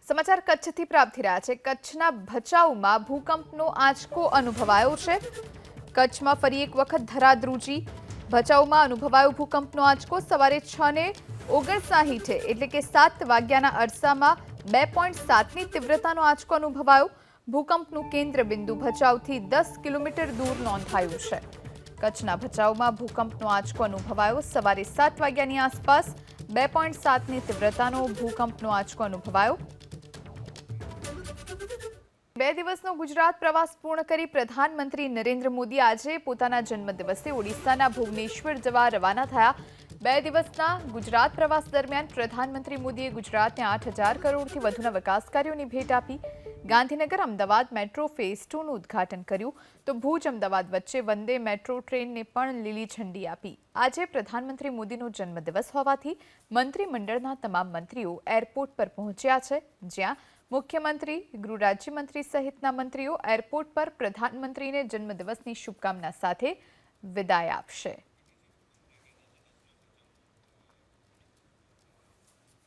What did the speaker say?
સમાચાર કચ્છથી પ્રાપ્ત થઈ રહ્યા છે। કચ્છના ભચાઉમાં ભૂકંપનો આંચકો અનુભવાયો છે। કચ્છમાં ફરી એક વખત ધરાધ્રુજી। ભચાઉમાં અનુભવાયો ભૂકંપનો આંચકો। સવારે 6:59 એટલે કે 7 વાગ્યાના અરસામાં 2.7ની તીવ્રતાનો આંચકો અનુભવાયો। ભૂકંપનું કેન્દ્ર બિંદુ ભચાઉથી 10 કિલોમીટર દૂર નોંધાયું છે। કચ્છના ભચાઉમાં ભૂકંપનો આંચકો અનુભવાયો। સવારે 7 વાગ્યાની આસપાસ 2.7ની તીવ્રતાનો ભૂકંપનો આંચકો અનુભવાયો। 2 દિવસનો ગુજરાત પ્રવાસ પૂર્ણ કરી પ્રધાનમંત્રી નરેન્દ્ર મોદી આજે પોતાના જન્મદિવસે ઓડિશાના ભુવનેશ્વર જવા રવાના થયા। 2 દિવસના ગુજરાત પ્રવાસ દરમિયાન પ્રધાનમંત્રી મોદીએ ગુજરાતને 8,000 કરોડથી વધુના વિકાસ કાર્યોની ભેટ આપી। ગાંધીનગર અમદાવાદ મેટ્રો ફેઝ 2નું ઉદ્ઘાટન કર્યું તો ભુજ અમદાવાદ વચ્ચે વંદે મેટ્રો ટ્રેનને પણ લીલી ઝંડી આપી। આજે પ્રધાનમંત્રી મોદીનો જન્મદિવસ હોવાથી મંત્રીમંડળના તમામ મંત્રીઓ એરપોર્ટ પર પહોંચ્યા છે, જ્યાં મુખ્યમંત્રી, ગૃહ રાજ્યમંત્રી સહિતના મંત્રીઓ એરપોર્ટ પર પ્રધાનમંત્રીને જન્મદિવસની શુભકામના સાથે વિદાય આપશે।